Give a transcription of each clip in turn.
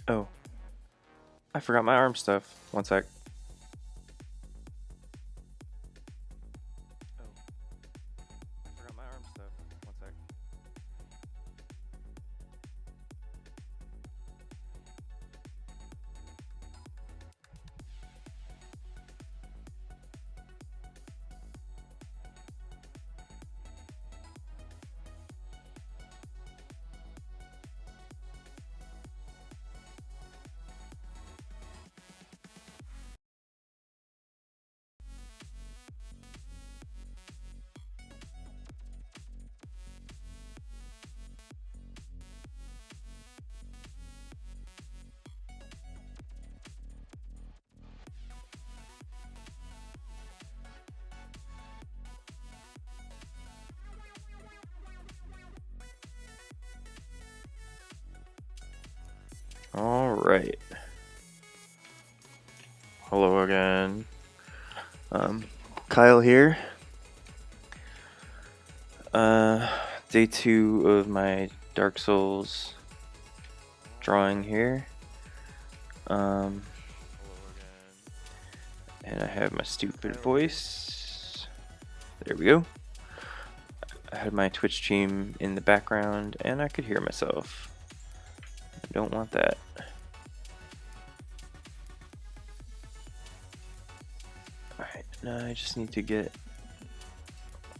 Oh, I forgot my arm stuff. One sec. Oh, I forgot my arm stuff. One sec. All right. Hello again. Kyle here. Day 2 of my Dark Souls drawing here. And I have my stupid voice. There we go. I had my Twitch stream in the background and I could hear myself. I don't want that. Alright, now I just need to get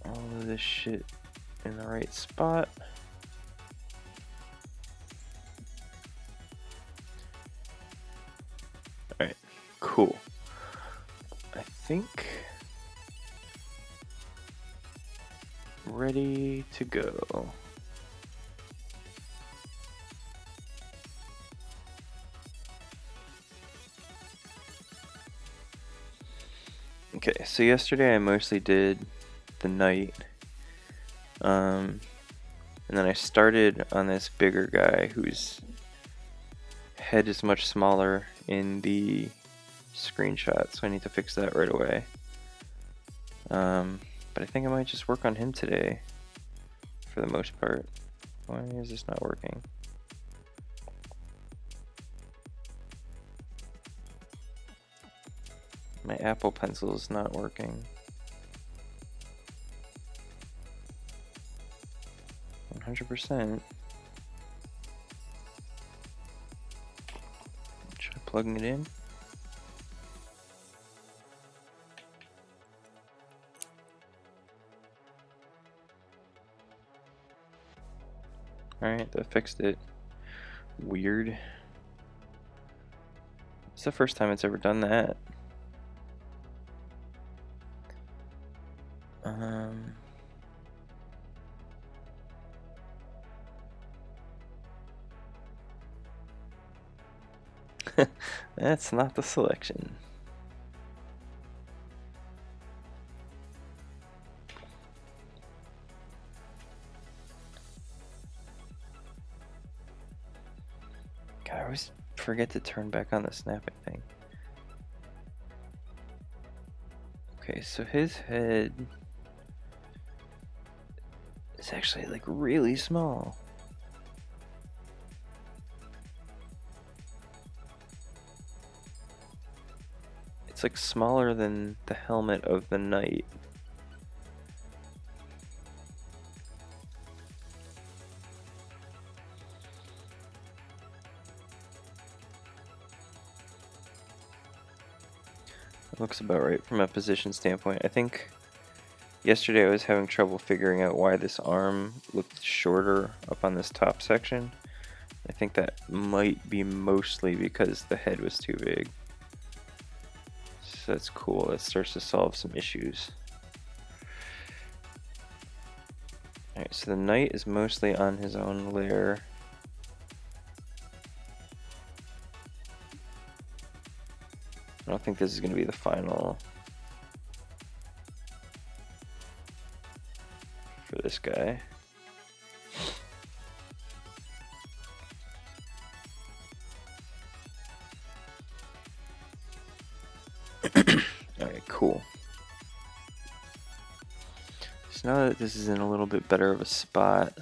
all of this shit in the right spot. Alright, cool. I think ready to go. Okay, so yesterday I mostly did the knight. And then I started on this bigger guy whose head is much smaller in the screenshot, so I need to fix that right away. But I think I might just work on him today for the most part. Why is this not working? My Apple Pencil is not working. 100%. Try plugging it in. Alright, that fixed it. Weird. It's the first time it's ever done that. That's not the selection. God, I always forget to turn back on the snapping thing. Okay, so his head is actually like really small. It's like smaller than the helmet of the knight. It looks about right from a position standpoint. I think yesterday I was having trouble figuring out why this arm looked shorter up on this top section. I think that might be mostly because the head was too big. So that's cool. That starts to solve some issues. Alright, so the knight is mostly on his own layer. I don't think this is going to be the final for this guy. Alright, cool. So now that this is in a little bit better of a spot,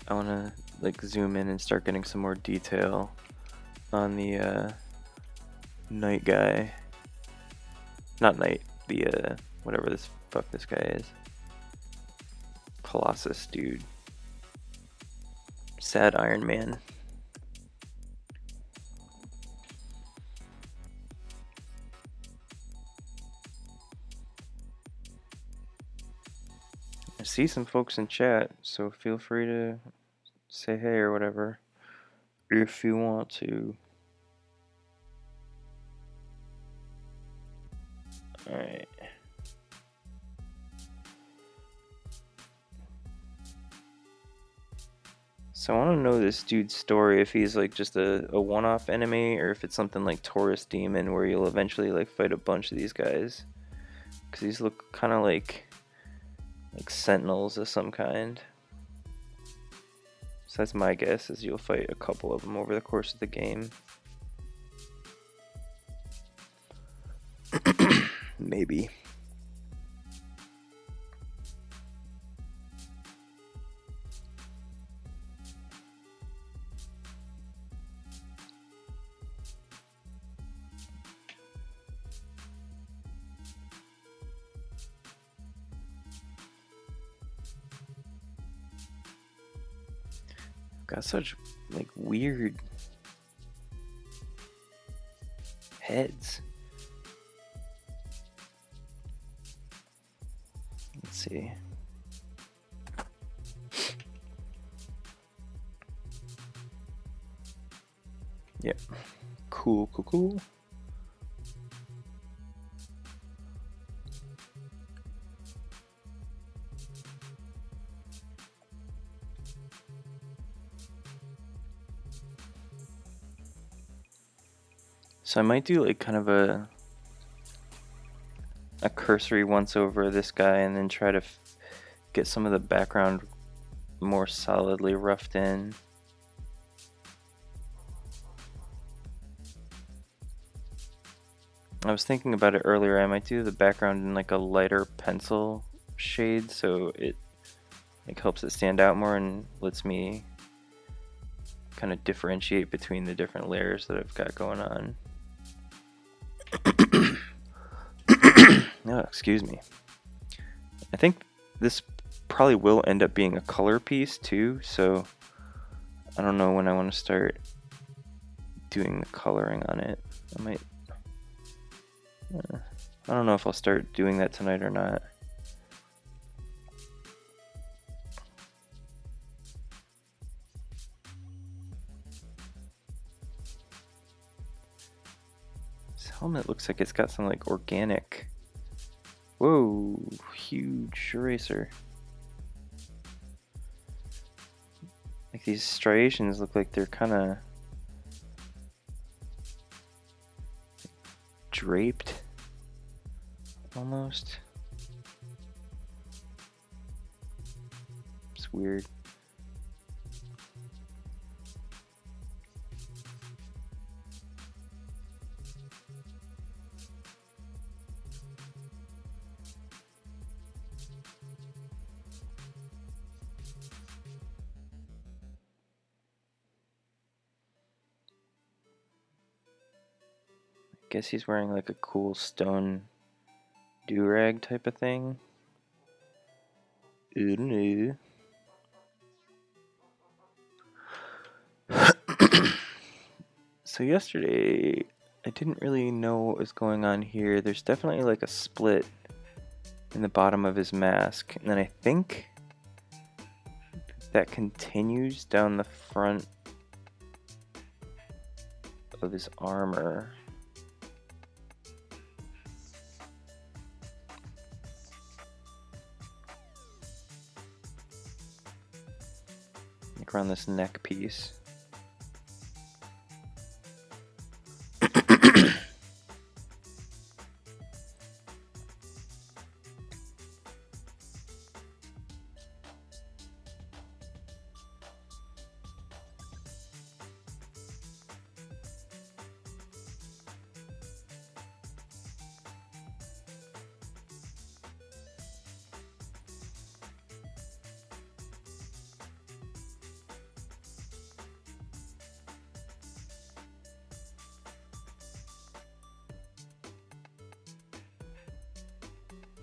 I want to like zoom in and start getting some more detail on the Knight guy. Not Knight, the whatever this fuck this guy is. Colossus dude. Sad Iron Man. I see some folks in chat, so feel free to say hey or whatever if you want to. Alright. So I want to know this dude's story, if he's like just a one-off enemy or if it's something like Taurus Demon where you'll eventually like fight a bunch of these guys. Because these look kind of like sentinels of some kind. So that's my guess, is you'll fight a couple of them over the course of the game. Maybe. Got such like weird heads. Let's see. Yep. Cool. So I might do like kind of a cursory once over of this guy and then try to get some of the background more solidly roughed in. I was thinking about it earlier, I might do the background in like a lighter pencil shade so it like helps it stand out more and lets me kind of differentiate between the different layers that I've got going on. Oh, excuse me. I think this probably will end up being a color piece too, so I don't know when I want to start doing the coloring on it. I don't know if I'll start doing that tonight or not. This helmet looks like it's got some like organic. Whoa, huge eraser. Like these striations look like they're kind of draped almost. It's weird. Guess he's wearing like a cool stone do-rag type of thing. I don't know. So yesterday, I didn't really know what was going on here. There's definitely like a split in the bottom of his mask, and then I think that continues down the front of his armor. Like around this neck piece.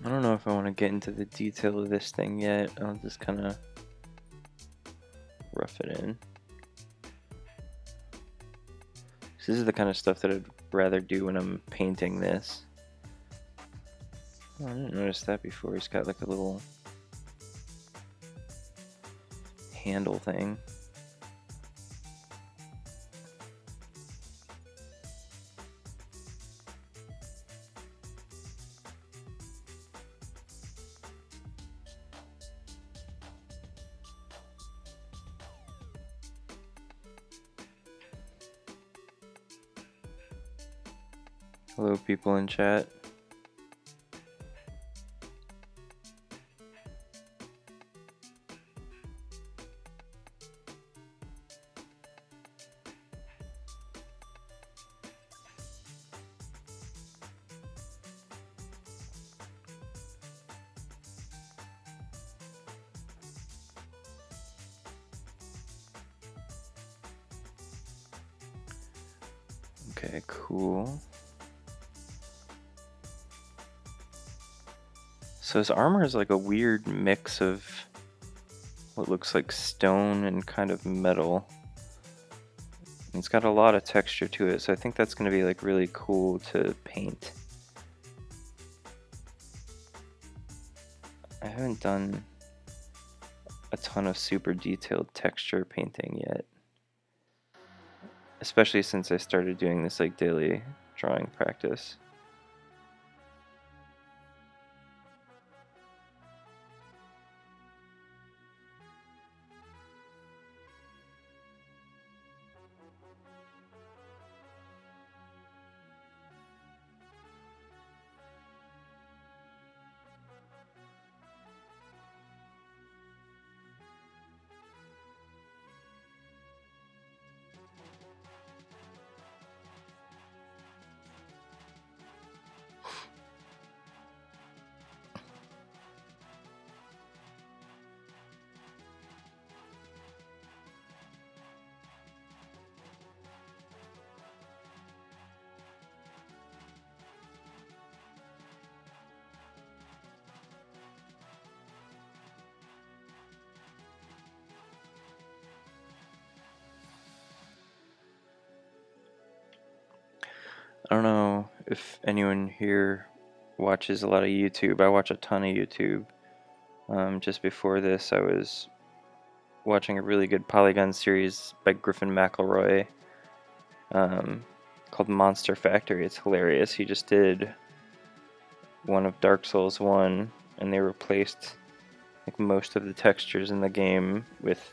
I don't know if I want to get into the detail of this thing yet. I'll just kind of rough it in. So this is the kind of stuff that I'd rather do when I'm painting this. Oh, I didn't notice that before. He's got like a little handle thing. Hello, people in chat. Okay, cool. So his armor is like a weird mix of what looks like stone and kind of metal. It's got a lot of texture to it, so I think that's going to be like really cool to paint. I haven't done a ton of super detailed texture painting yet, especially since I started doing this like daily drawing practice. I don't know if anyone here watches a lot of YouTube. I watch a ton of YouTube. Just before this, I was watching a really good Polygon series by Griffin McElroy called Monster Factory. It's hilarious. He just did one of Dark Souls 1, and they replaced like most of the textures in the game with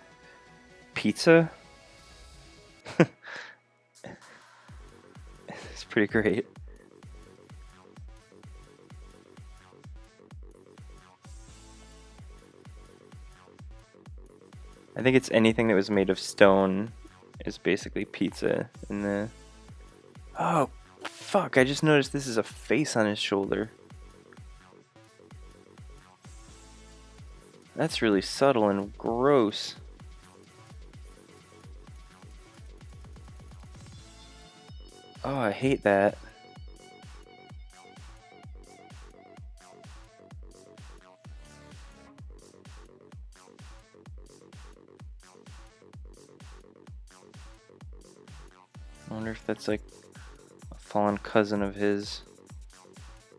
pizza. It's pretty great. I think it's anything that was made of stone is basically pizza in the... Oh, fuck, I just noticed this is a face on his shoulder. That's really subtle and gross. Oh, I hate that. I wonder if that's like a fallen cousin of his.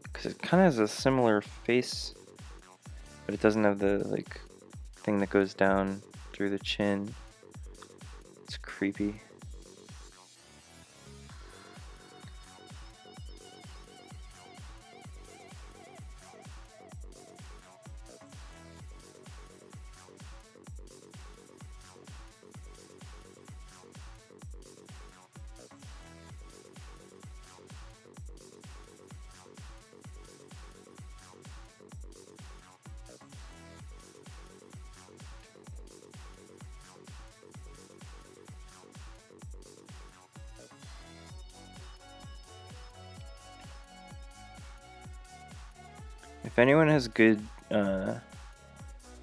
Because it kind of has a similar face, but it doesn't have the like thing that goes down through the chin. It's creepy. If anyone has good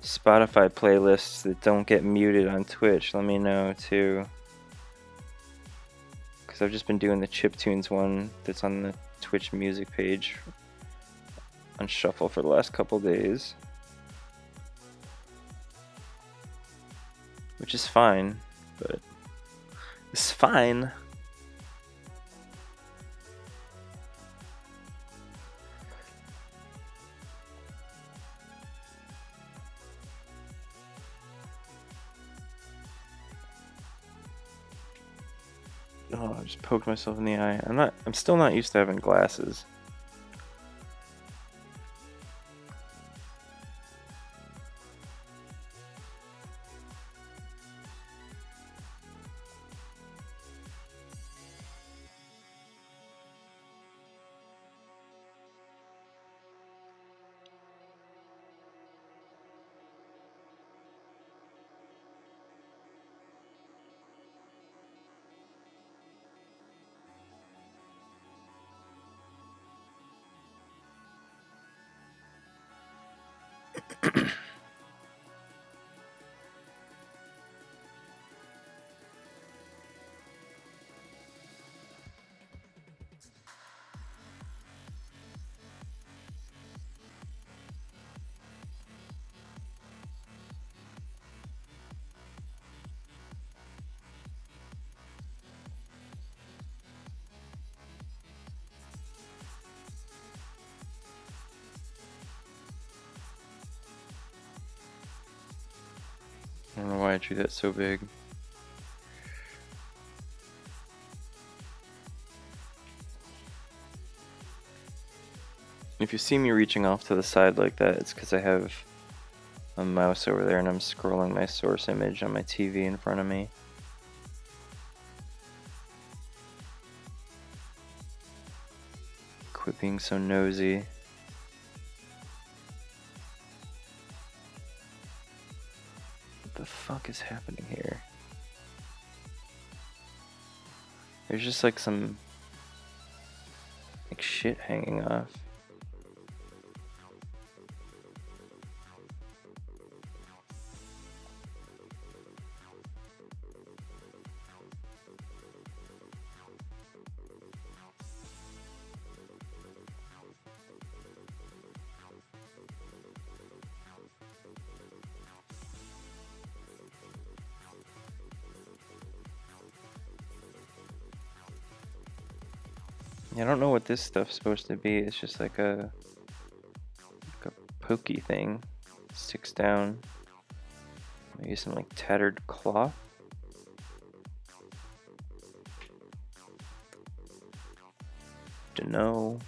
Spotify playlists that don't get muted on Twitch, let me know too. Because I've just been doing the chiptunes one that's on the Twitch music page. on shuffle for the last couple days, which is fine, but it's fine. Oh, I just poked myself in the eye. I'm still not used to having glasses. I don't know why I drew that so big. If you see me reaching off to the side like that, it's because I have a mouse over there and I'm scrolling my source image on my TV in front of me. Quit being so nosy. What the fuck is happening here? There's just like some like shit hanging off. I don't know what this stuff's supposed to be. It's just like a pokey thing. It sticks down. Maybe some like tattered cloth. Dunno.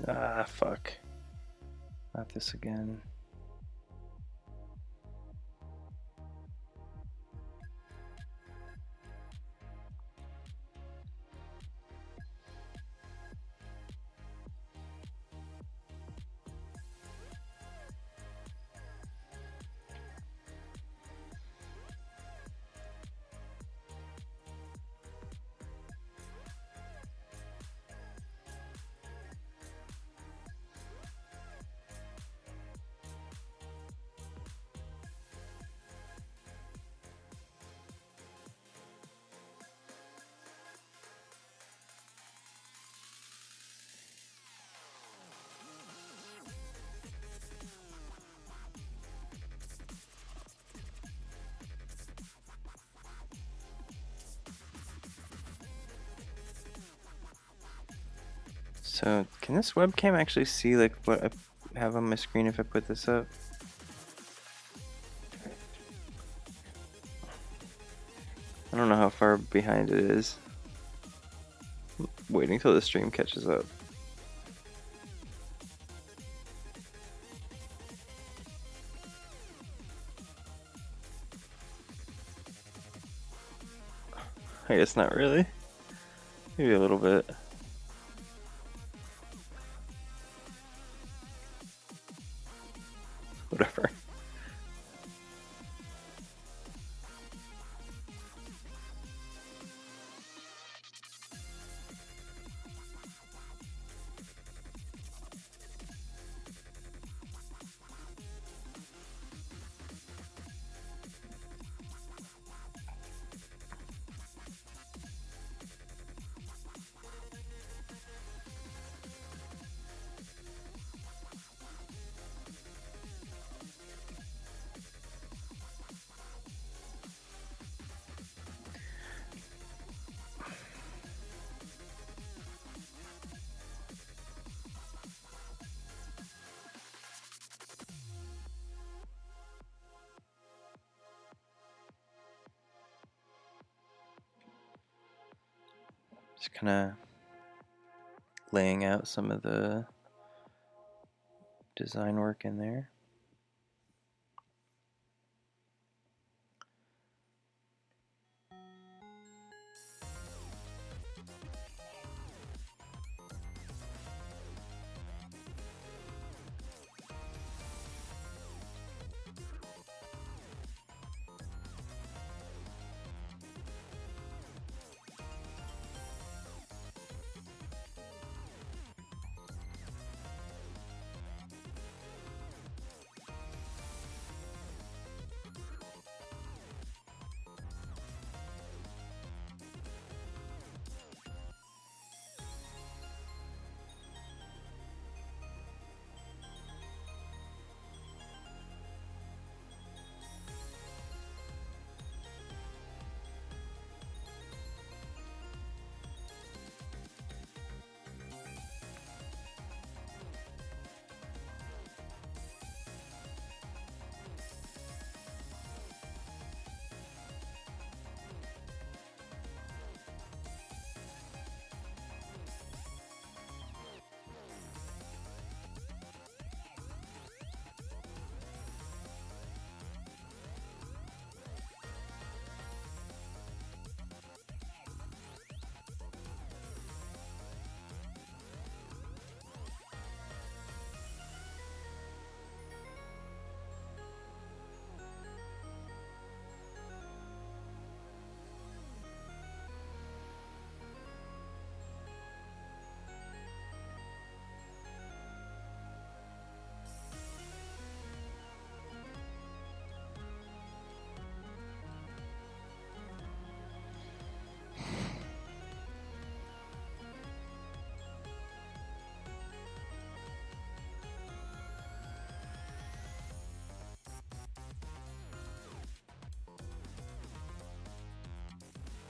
Ah, fuck. Not this again. So, can this webcam actually see like what I have on my screen if I put this up? I don't know how far behind it is. Waiting till the stream catches up. I guess not really. Maybe a little bit. Whatever. Just kind of laying out some of the design work in there.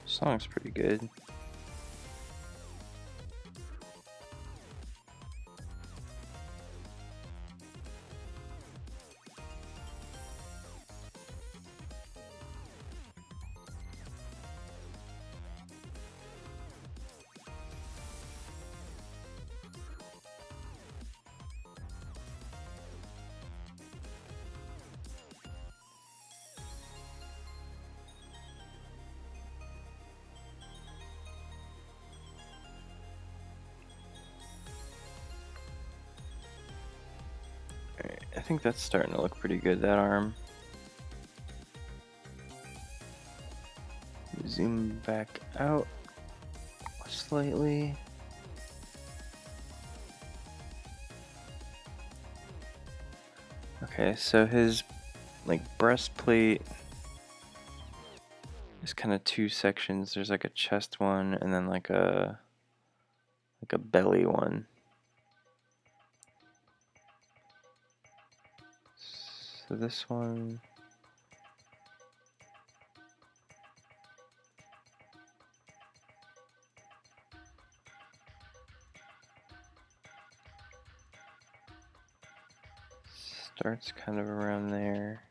Song's pretty good. I think that's starting to look pretty good, that arm. Zoom back out slightly. Okay, so his like breastplate is kind of two sections. There's like a chest one and then like a belly one. So this one starts kind of around there.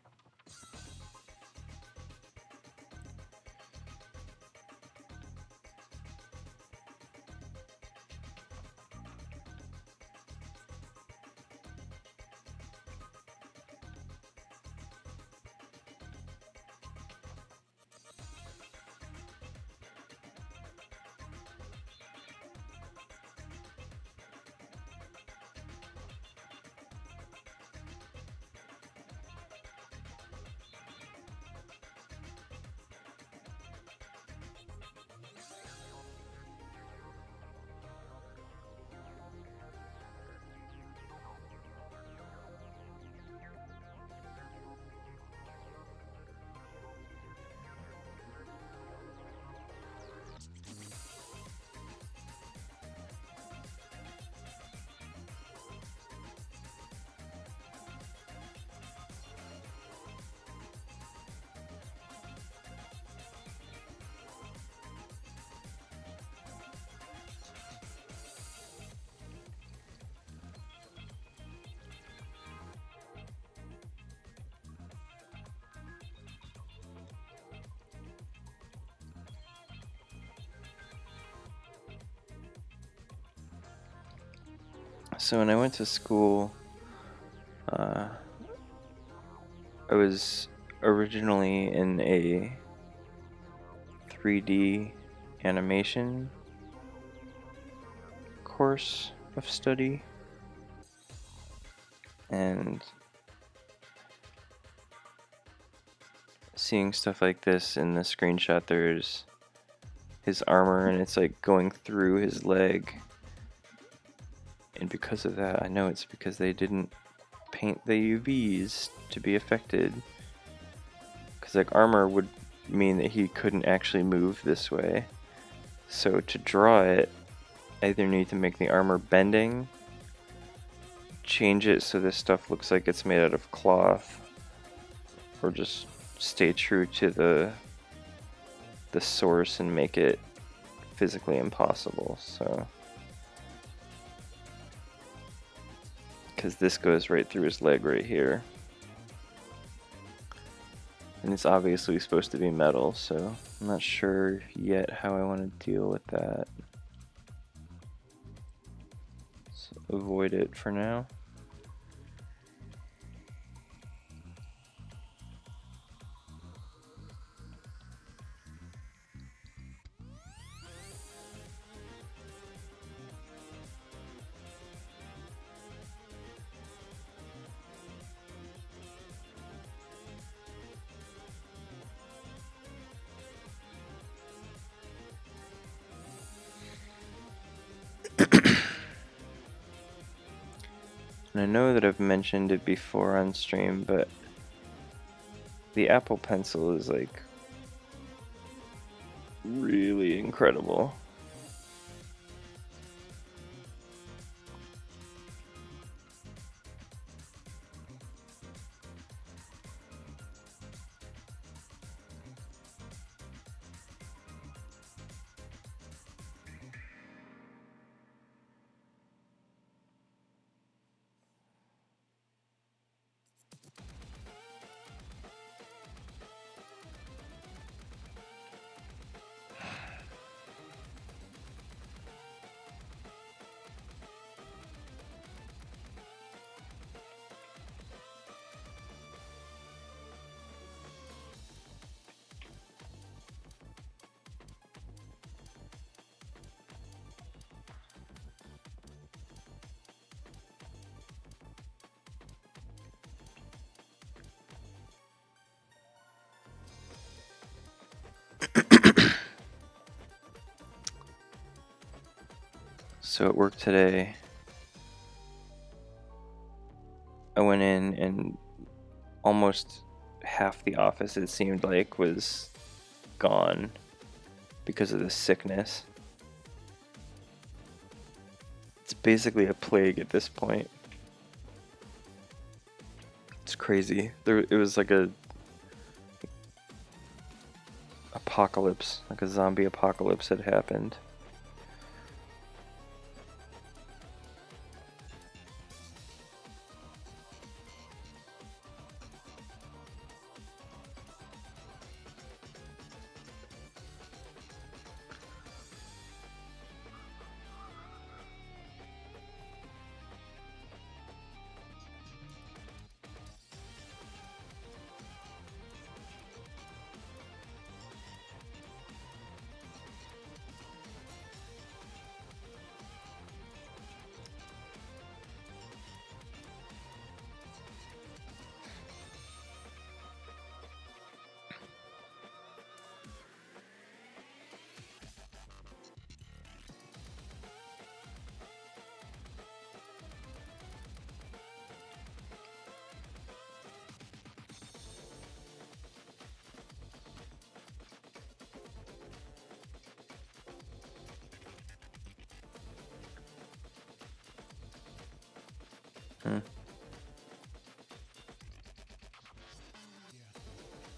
So when I went to school, I was originally in a 3D animation course of study, and seeing stuff like this in the screenshot, there's his armor and it's like going through his leg, and because of that, I know it's because they didn't paint the UVs to be affected, because like armor would mean that he couldn't actually move this way. So to draw it, I either need to make the armor bending, change it so this stuff looks like it's made out of cloth, or just stay true to the source and make it physically impossible. So because this goes right through his leg right here, and it's obviously supposed to be metal, so I'm not sure yet how I want to deal with that. So avoid it for now. And I know that I've mentioned it before on stream, but the Apple Pencil is like really incredible. So at work today, I went in and almost half the office, it seemed like, was gone because of the sickness. It's basically a plague at this point. It's crazy. It was like a apocalypse, like a zombie apocalypse had happened.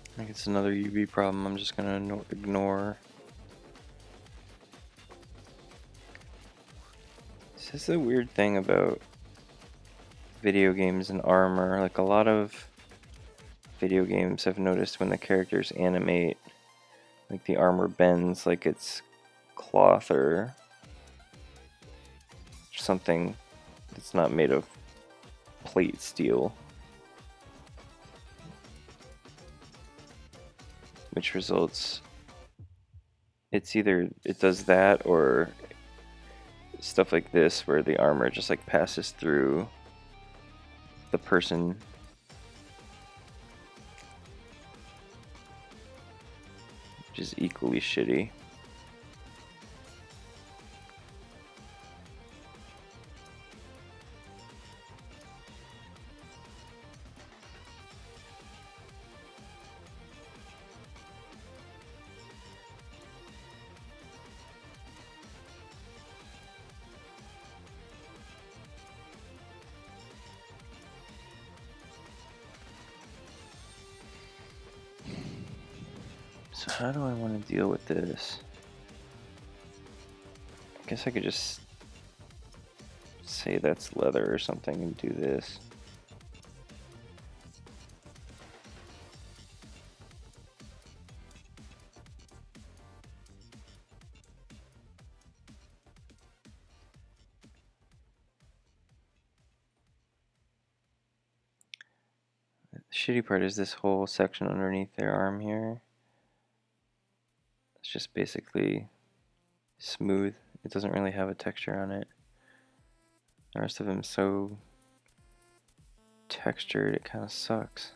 I think it's another UV problem I'm just gonna ignore. This is the weird thing about video games and armor. Like a lot of video games, I've noticed when the characters animate, like the armor bends like it's cloth or something that's not made of plate steel, which results, it's either it does that or stuff like this where the armor just like passes through the person. Which is equally shitty. So how do I want to deal with this? I guess I could just say that's leather or something and do this. The shitty part is this whole section underneath their arm here. It's just basically smooth. It doesn't really have a texture on it. The rest of them is so textured, it kind of sucks.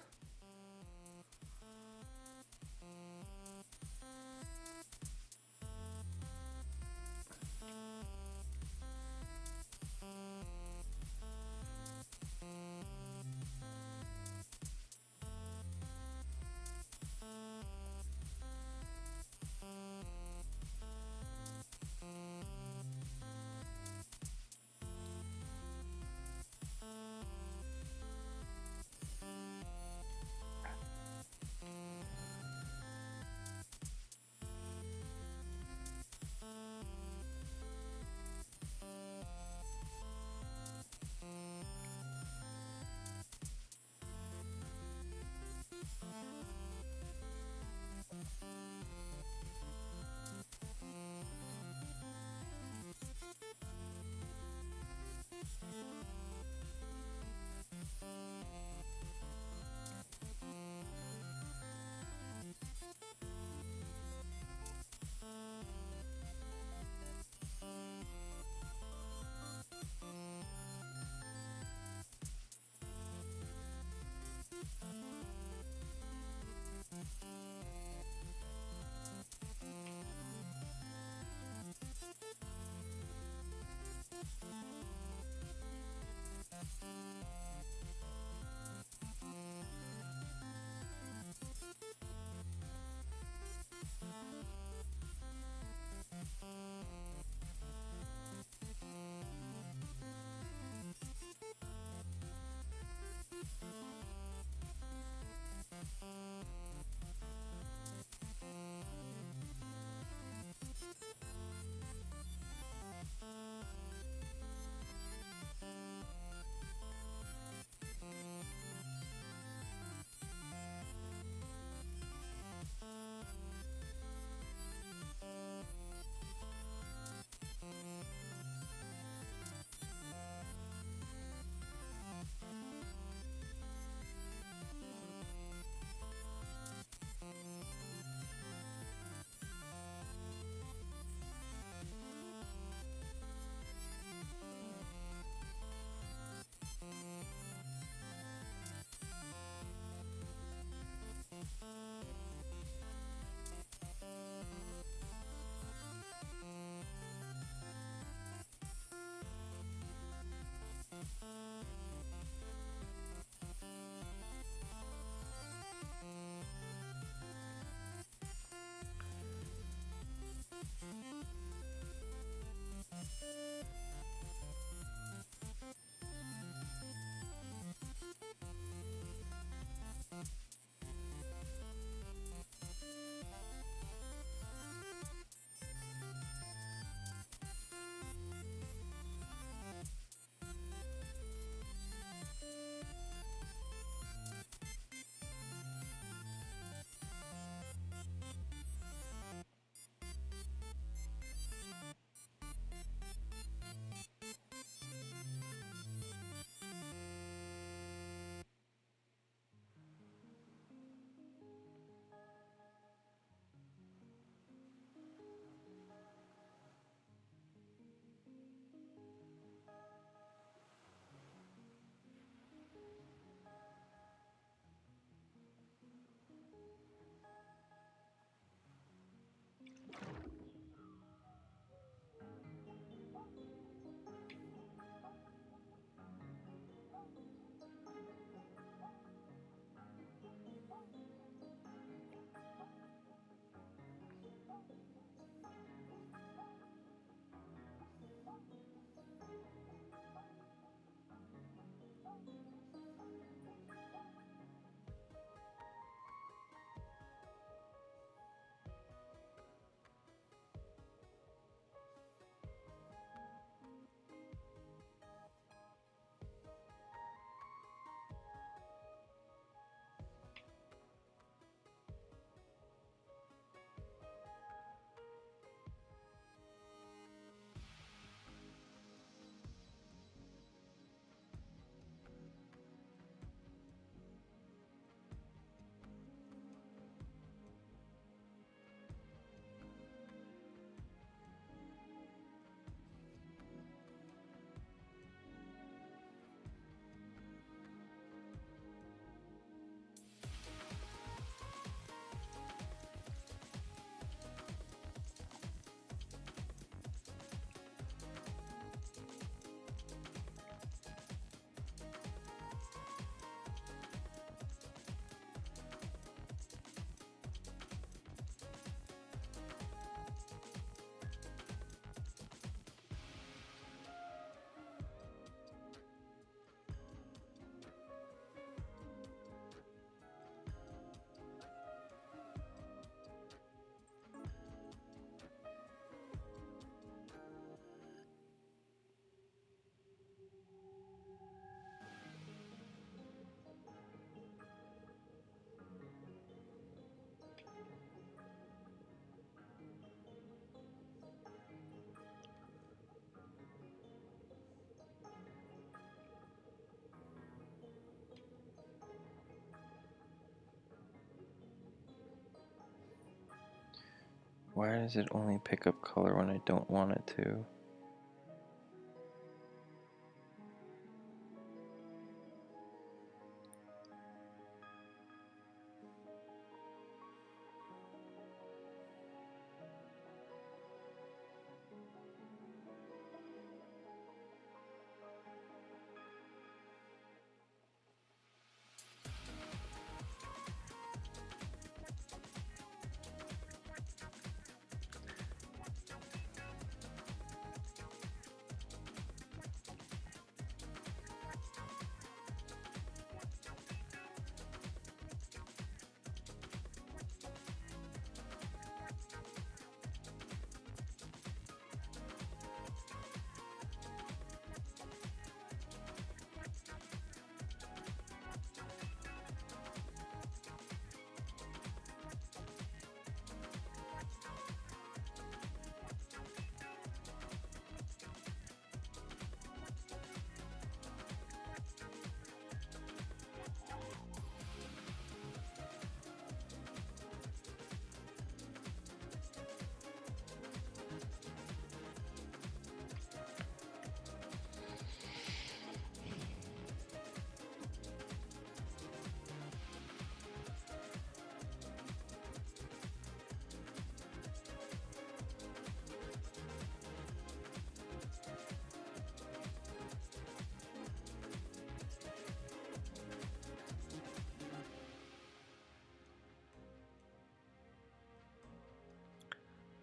Why does it only pick up color when I don't want it to?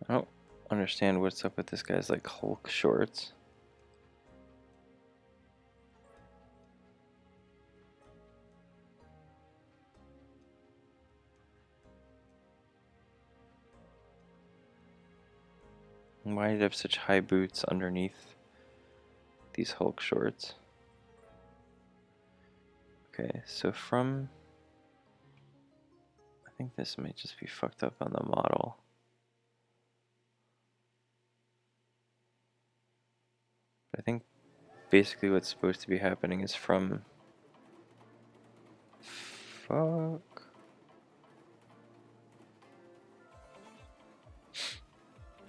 I don't understand what's up with this guy's like Hulk shorts. And why did he have such high boots underneath these Hulk shorts? Okay, so from... I think this might just be fucked up on the model. But I think basically what's supposed to be happening is from... Fuck.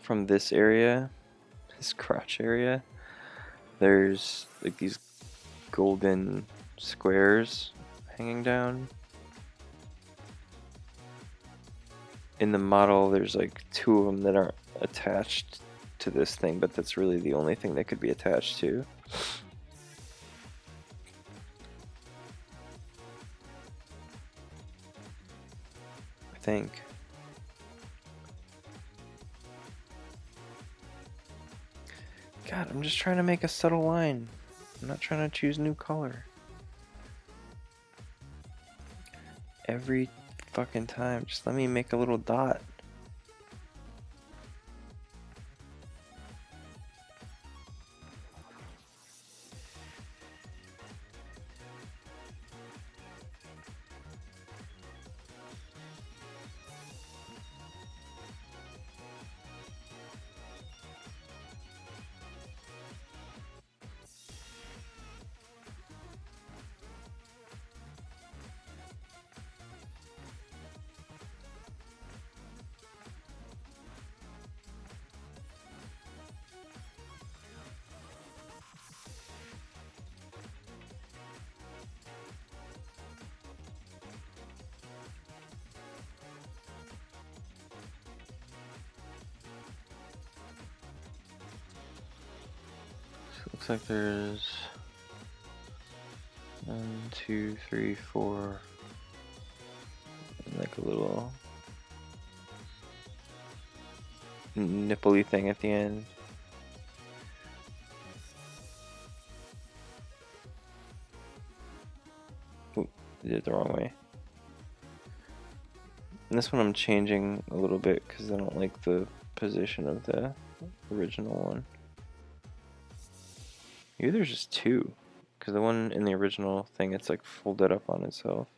From this area, this crotch area, there's like these golden squares hanging down. In the model, there's like 2 of them that aren't attached to this thing, but that's really the only thing that could be attached to. I think. God, I'm just trying to make a subtle line. I'm not trying to choose new color. Every fucking time, just let me make a little dot. Looks like there's 1, 2, 3, 4, and like a little nipple-y thing at the end. Oop, I did it the wrong way. And this one I'm changing a little bit because I don't like the position of the original one. Maybe there's just 2, because the one in the original thing, it's like folded up on itself.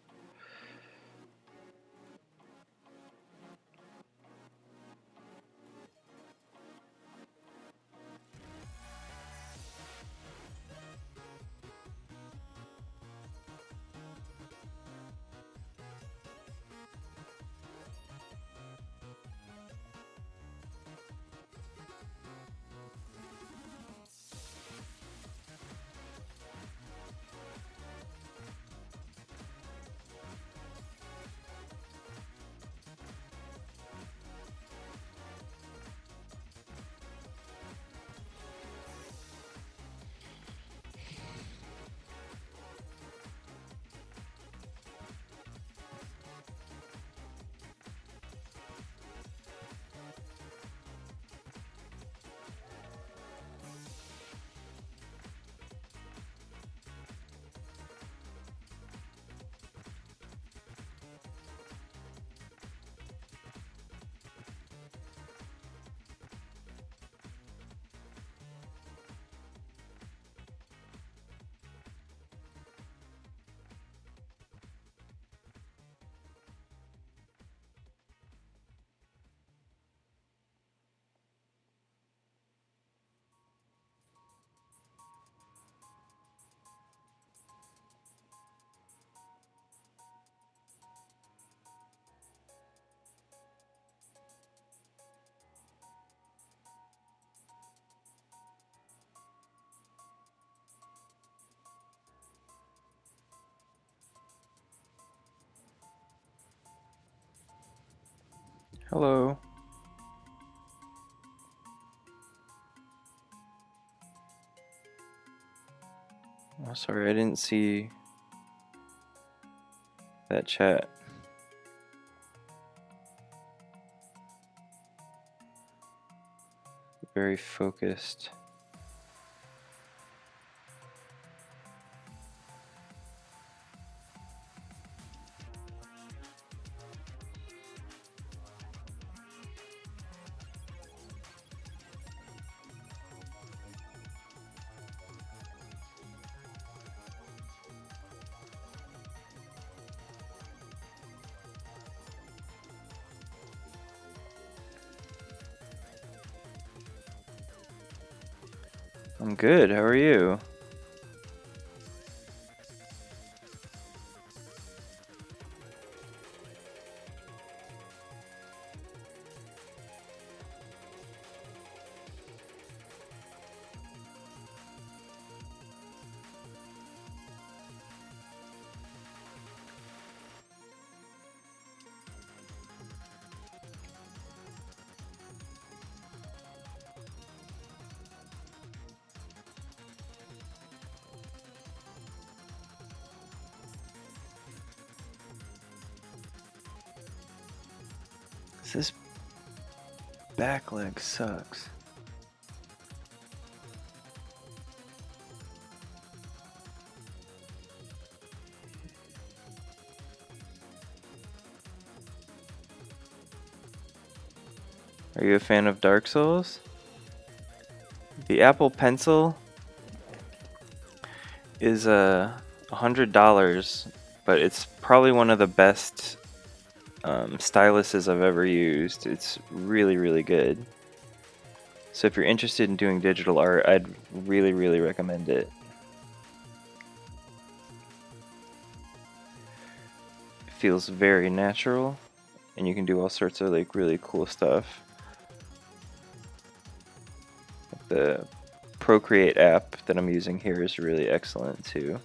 Hello. Oh, sorry, I didn't see that chat. very focused. I'm good. How are you? This back leg sucks. Are you a fan of Dark Souls? The Apple Pencil is $100, but it's probably one of the best styluses I've ever used. It's really, really good. So if you're interested in doing digital art, I'd really, really recommend it. It feels very natural, and you can do all sorts of like really cool stuff. The Procreate app that I'm using here is really excellent too.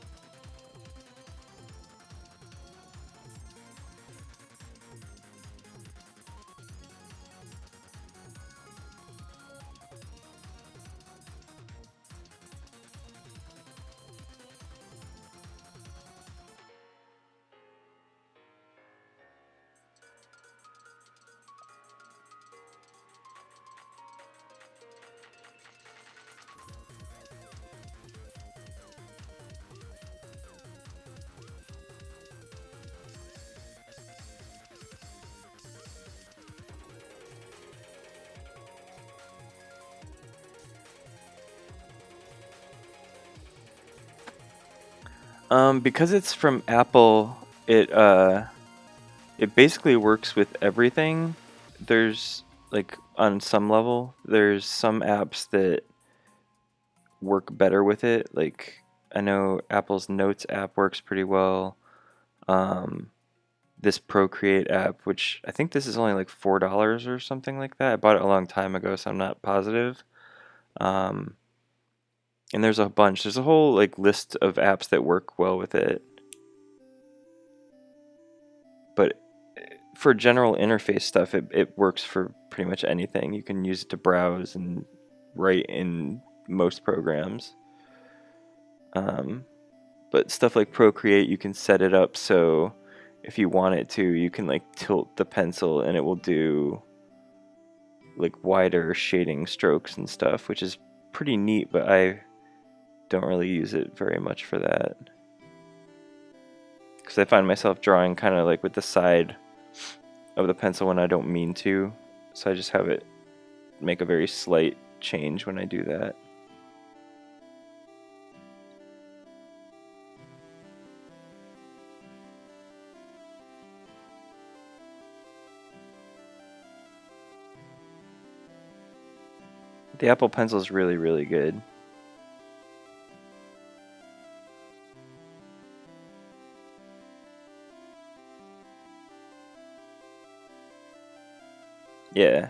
Because it's from Apple, it basically works with everything. There's like on some level, there's some apps that work better with it. Like I know Apple's Notes app works pretty well. This Procreate app, which I think this is only like $4 or something like that. I bought it a long time ago, so I'm not positive. Um, and there's a bunch. There's a whole like list of apps that work well with it. But for general interface stuff, it works for pretty much anything. You can use it to browse and write in most programs. But stuff like Procreate, you can set it up so if you want it to, you can like tilt the pencil and it will do like wider shading strokes and stuff, which is pretty neat, but I don't really use it very much for that. Because I find myself drawing kind of like with the side of the pencil when I don't mean to. So I just have it make a very slight change when I do that. The Apple Pencil is really, really good. Yeah.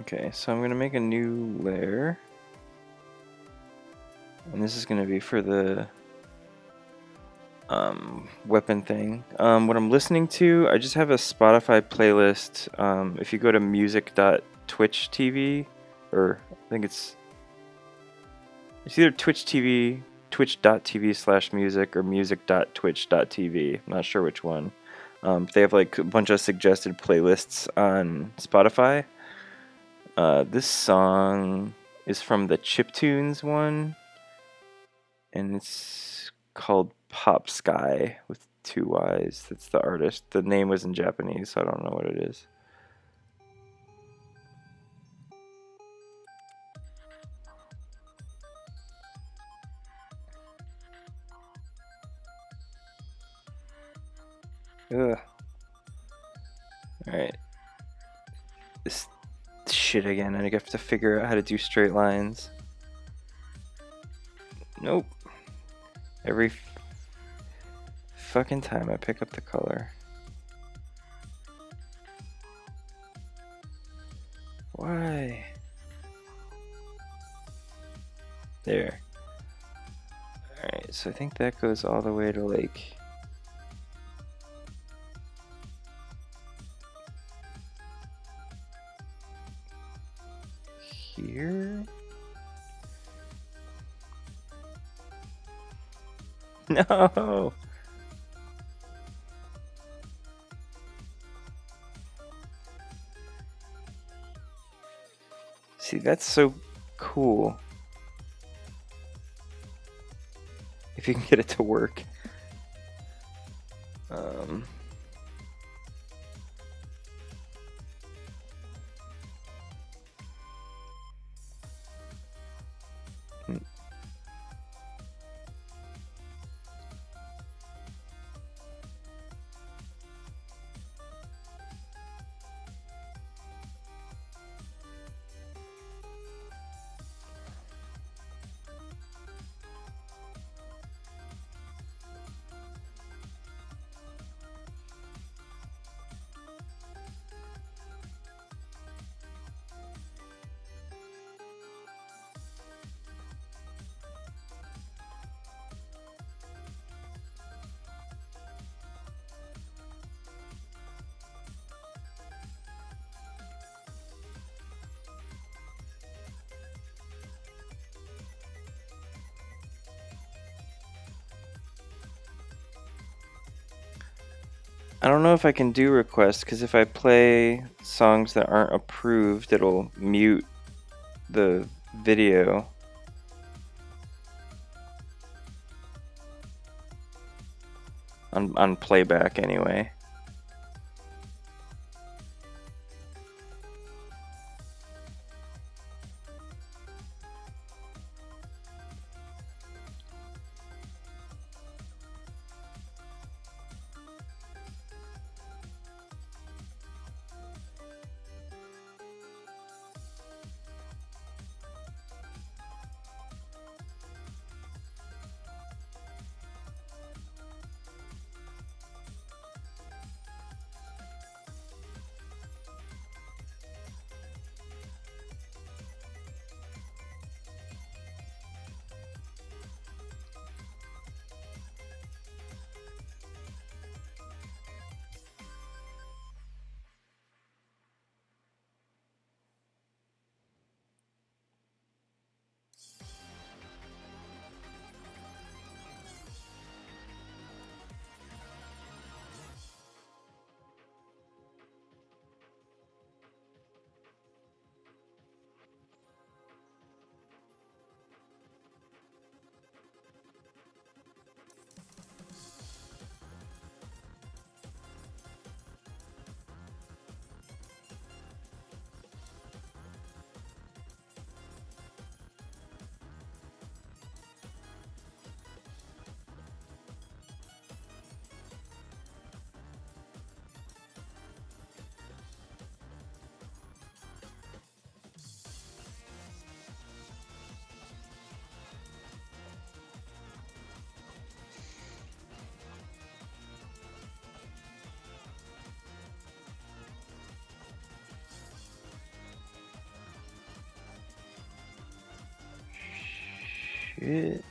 Okay, so I'm gonna make a new layer, and this is gonna be for the weapon thing. What I'm listening to, I just have a Spotify playlist. If you go to music.twitch.tv, or I think it's either Twitch TV, twitch.tv/music, or music.twitch.tv. I'm not sure which one. They have like a bunch of suggested playlists on Spotify. This song is from the Chiptunes one, and it's called Pop Sky with 2 Y's. That's the artist. The name was in Japanese, so I don't know what it is. Ugh. Alright. This shit again. I have to figure out how to do straight lines. Nope. Every fucking time I pick up the color. Why? There. Alright, so I think that goes all the way to like here? No! See, that's so cool. If you can get it to work. I don't know if I can do requests, because if I play songs that aren't approved, it'll mute the video. On playback anyway. shit.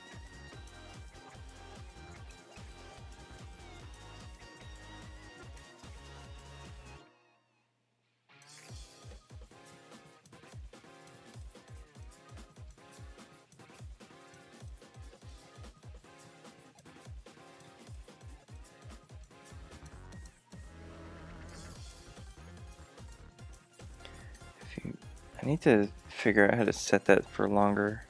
I need to figure out how to set that for longer.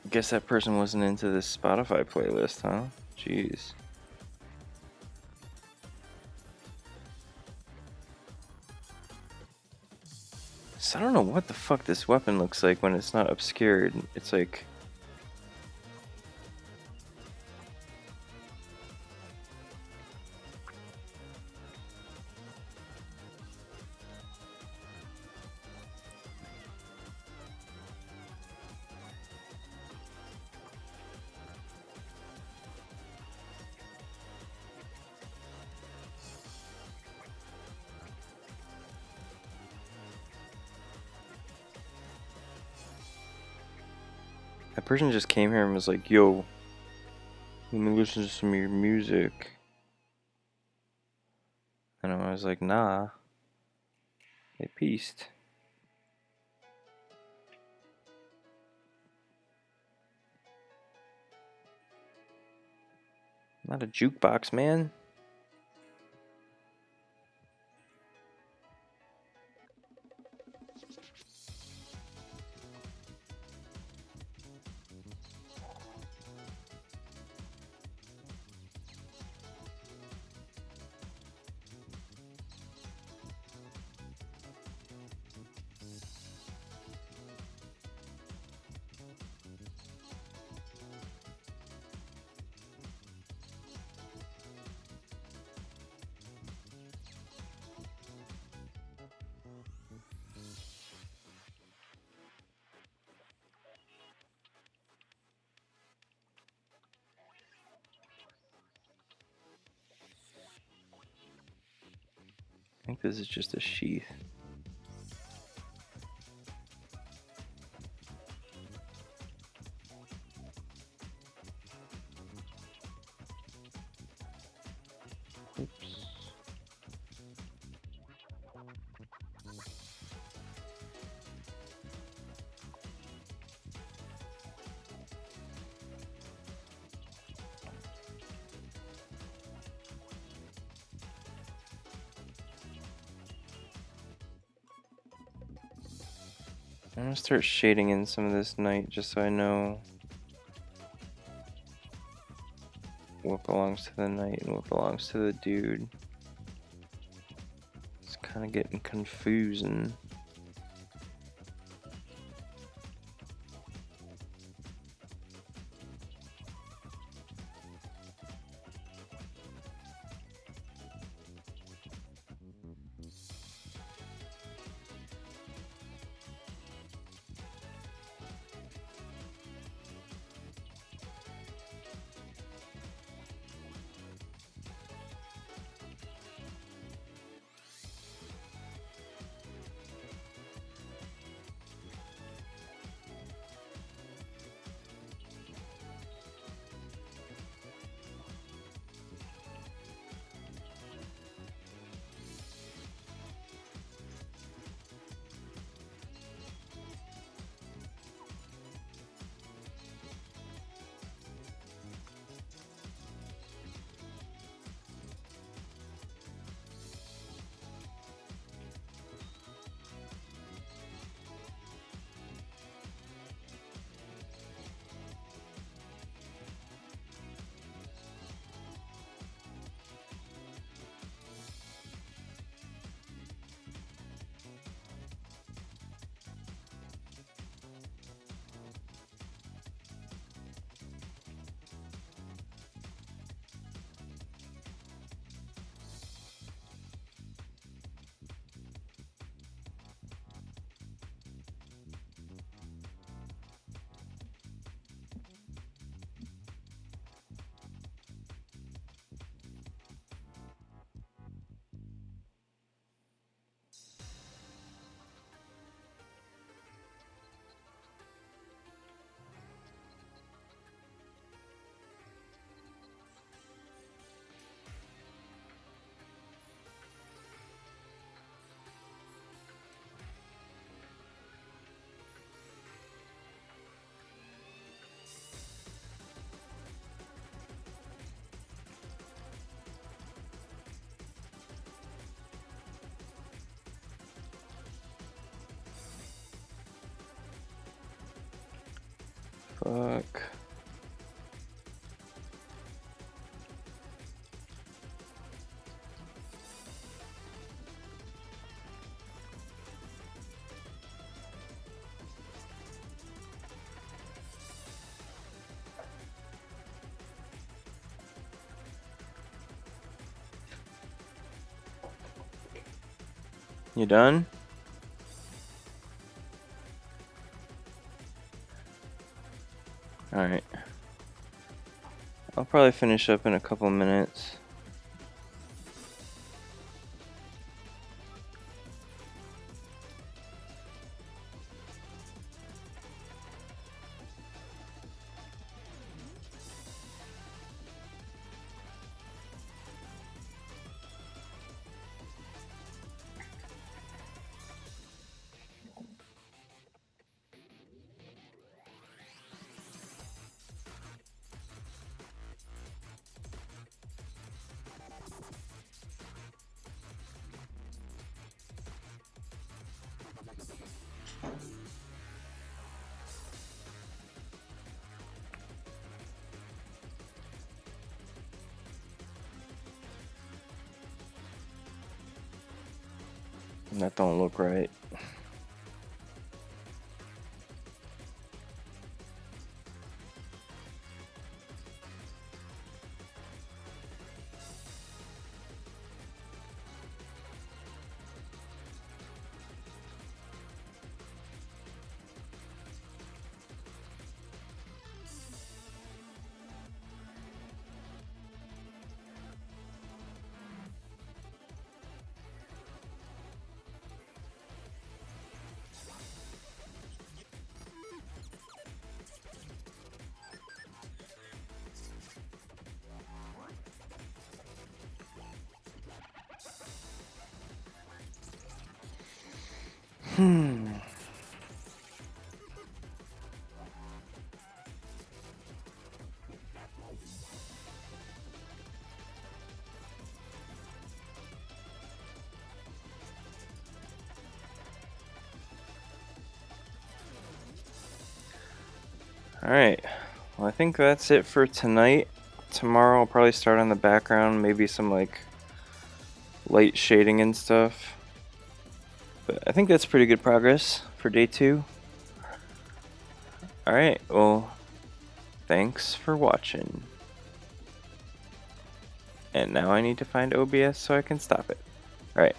Guess that person wasn't into this Spotify playlist, huh? Jeez. So I don't know what the fuck this weapon looks like when it's not obscured. It's like... That person just came here and was like, yo, let me listen to some of your music. And I was like, nah. They peaced. Not a jukebox, man. I think this is just a sheath. Oops. I'm gonna start shading in some of this night just so I know what belongs to the night and what belongs to the dude. It's kind of getting confusing. fuck? You done? Alright. I'll probably finish up in a couple minutes. That don't look right. Alright, well I think that's it for tonight. Tomorrow I'll probably start on the background, maybe some like light shading and stuff. But I think that's pretty good progress for day 2. Alright, well, thanks for watching. And now I need to find OBS so I can stop it. Alright.